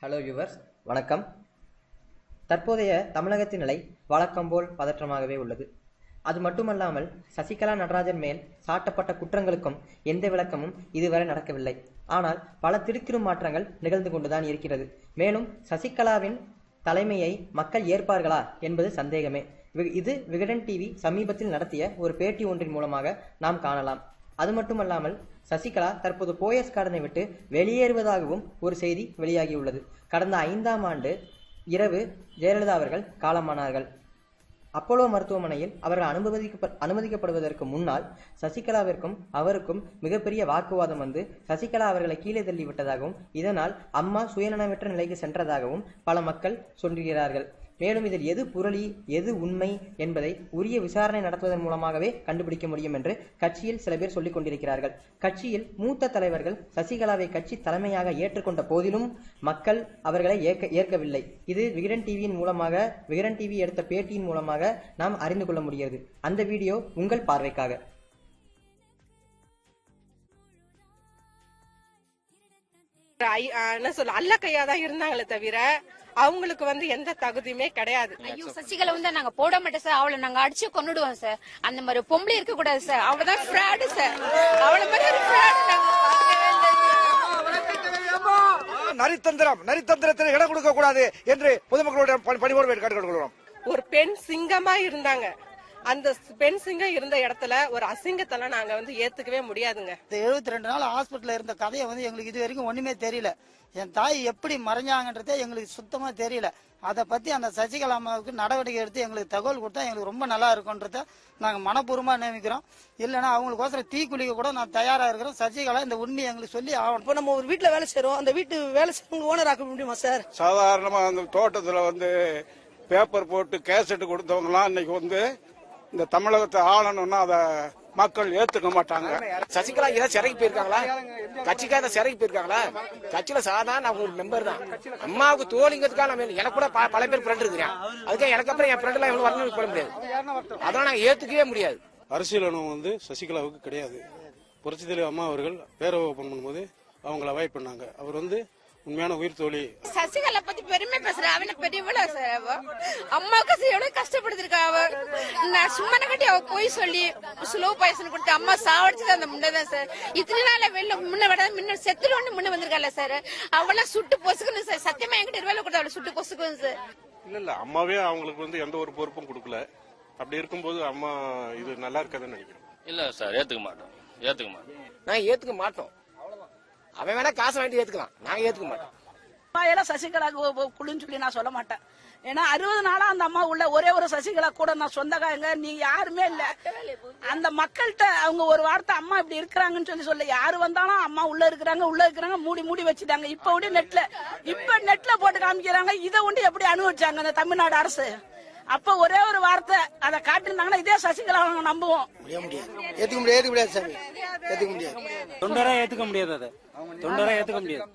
Hello viewers, வணக்கம். தற்போதைய தமிழகத்தின் நிலை வழக்கம் போல் பதற்றமாகவே உள்ளது. அது மட்டுமல்லாமல் சசிகலா நடராஜன் மேல் சாட்டப்பட்ட குற்றங்களுக்கும் எந்த விளக்கமும் இதுவரை நடக்கவில்லை. ஆனால் பல திடுக்கிடும் மாற்றங்கள் நிகழ்ந்து கொண்டுதான் இருக்கிறது. மேலும் சசிகலாவின் தலைமையை மக்கள் ஏற்பார்களா என்பது சந்தேகமே. இது விகடன் டிவி சமீபத்தில் நடத்திய ஒரு பேட்டி ஒன்றின் மூலமாக நாம் காணலாம். அது மட்டுமல்லாமல் சசிகலா தற்போது போயஸ் கார்டனை விட்டு வெளியேறுவதாகவும் ஒரு செய்தி வெளியாகியுள்ளது. கடந்த 5ஆம் ஆண்டு இரவு ஜெயலலிதா அவர்கள் காலமானார்கள். அப்போலோ மருத்துவமனையில் அவர்கள் அனுமதிக்கப்படுவதற்கு முன்னால் சசிகலாவிற்கும் அவருக்கும் மிகப்பெரிய வாக்குவாதம் வந்து சசிகலா அவர்களை கீழே தள்ளிவிட்டதாகவும் இதனால் அம்மா சுயநலமற்ற நிலைக்கு சென்றதாகவும் பல மக்கள் சொல்கிறார்கள். மேலும் இதில் எது புரளி எது உண்மை என்பதை உரிய விசாரணை நடத்துவதன் மூலமாகவே கண்டுபிடிக்க முடியும் என்று கட்சியில் சில பேர் சொல்லிக் கொண்டிருக்கிறார்கள். கட்சியில் மூத்த தலைவர்கள் சசிகலாவை கட்சி தலைமையாக ஏற்றுக்கொண்ட போதிலும் மக்கள் அவர்களை ஏற்கவில்லை. இது விகடன் டிவியின் மூலமாக விகடன் டிவி எடுத்த பேட்டியின் மூலமாக நாம் அறிந்து கொள்ள முடிகிறது. அந்த வீடியோ உங்கள் பார்வைக்காக. அல்ல கையாதான் இருந்தாங்களே தவிர அவங்களுக்கு எந்த தகுதியுமே கிடையாது. ஐயோ, சசிகலா நாங்க போட மாட்டோம் சார். அவளை நாங்க அடிச்சு கொன்னுடுவோம் சார். அந்த மாதிரி பொம்பளை இருக்க கூடாது சார். அவளதான் fraud sir. அவளை மாதிரி ஒரு ஃப்ராடு நரித்தந்திரத்தில் இடம் கொடுக்க கூடாது என்று பொதுமக்களுடைய பணிவோடு கேட்டுக்கொள்கிறோம். ஒரு பெண் சிங்கமா இருந்தாங்க. அந்த பெண் சிங்கம் இருந்த இடத்துல ஒரு அசிங்கத்தெல்லாம் நாங்க ஏத்துக்கவே முடியாதுங்க. 72 நாள் ஹாஸ்பிட்டல்ல இருந்த கதையை எங்களுக்கு இது வரைக்கும் ஒண்ணுமே தெரியல. என் தாய் எப்படி மறைஞ்சாங்கன்றதே எங்களுக்கு சுத்தமா தெரியல. அதை பத்தி அந்த சசிகலா அம்மாவுக்கு நடவடிக்கை எடுத்து எங்களுக்கு தகவல் கொடுத்தா எங்களுக்கு ரொம்ப நல்லா இருக்கும்ன்றத நாங்க மனப்பூர்வமா நியமிக்கிறோம். இல்லைன்னா அவங்களுக்கோசரம் தீக்குளிக்க கூட நான் தயாரா இருக்கிறோம். சசிகலா இந்த உண்மையை எங்களுக்கு சொல்லி ஆகணும். இப்போ நம்ம ஒரு வீட்டுல வேலை செய்யறோம். அந்த வீட்டு வேலை செய்யறவங்க ஓனர் ஆக்க முடியுமா சார்? சாதாரணமா அந்த தோட்டத்துல பேப்பர் போட்டு கேசட் கொடுத்தவங்க எல்லாம் இன்னைக்கு இந்த தமிழகத்தை ஆளணும்னா அத மக்கள் ஏத்துக்க மாட்டாங்க. சசிகலா ஏதாவது சிறைக்கு போயிருக்காங்களா? கட்சிக்காக சிறைக்கு போயிருக்காங்களா? கட்சியில சாதாரண ஒரு மெம்பர் தான். அம்மாவுக்கு தோழிங்கிறதுக்காக எனக்கு கூட பல பேர் ஃப்ரெண்ட் இருக்கிறேன். அதுக்காக எனக்கு அப்புறம் என் ஃப்ரெண்ட் எல்லாம் வரணும் சொல்ல முடியாது. அதெல்லாம் நாங்க ஏத்துக்கவே முடியாது. அரசியல் அனுபவம் சசிகலாவுக்கு கிடையாது. புரட்சி தலைவர் அம்மா அவர்கள் பேரவை ஓபன் பண்ணும்போது அவங்களை அவாய்ட் பண்ணாங்க. அவர் உண்மையான உயிர் தோழி. சசிகலா பத்தி பெருமை பேசுற அவனை பெரியவள சார். அம்மாவுக்கு எவ்வளவு கஷ்டப்படுத்திருக்கா. நான் சும்மா கட்டி அவ போய் சொல்லி ஸ்லோ பாய்சன் கொடுத்து அம்மா சாவடிச்சது அந்த முன்னதான் சார். இத்தனை நாள் வெளில முன்ன விட முன்ன செத்துல முன்ன வந்திருக்கால சார். அவெல்லாம் சுட்டு பொசுக்கணும் சார். சத்தியமா என்கிட்ட 20 கொடுத்து அவளை சுட்டு பொசுக்கணும் சார். இல்ல அம்மாவே அவங்களுக்கு எந்த ஒரு பொறுப்பும் கொடுக்கல. அப்படி இருக்கும்போது அம்மா இது நல்லா இருக்காதுன்னு நினைக்கிறேன். இல்ல சார், ஏத்துக்க மாட்டோம். நாங்க ஏத்துக்க மாட்டோம். அவன் வேணா காசு வாங்கிட்டு ஏத்துக்கலாம். நாங்க ஏத்துக்க மாட்டோம். சசிகலா குழுன்னு சொல்லி நான் சொல்ல மாட்டேன். ஏன்னா 60 நாளா அந்த அம்மா உள்ள ஒரே ஒரு சசிகலா கூட நான் சொந்தக்காரங்க நீங்க யாருமே இல்ல. அந்த மக்கள்கிட்ட அவங்க ஒரு வார்த்தை அம்மா இப்படி இருக்கிறாங்கன்னு சொல்ல யாரு வந்தாலும் அம்மா உள்ள இருக்கிறாங்க மூடி வச்சுட்டாங்க. இப்ப நெட்ல போட்டு காமிக்கிறாங்க. இதை எப்படி அனுபவிச்சாங்க அந்த தமிழ்நாடு அரசு? அப்ப ஒரே ஒரு வார்த்தை அதை காட்டிருந்தாங்கன்னா இதே சசிகலா நம்புவோம். ஏத்துக்க முடியாது சார். ஏத்துக்க முடியாது. தொண்டரா ஏத்துக்க முடியாது. அதை தொண்டரா ஏத்துக்க முடியாது.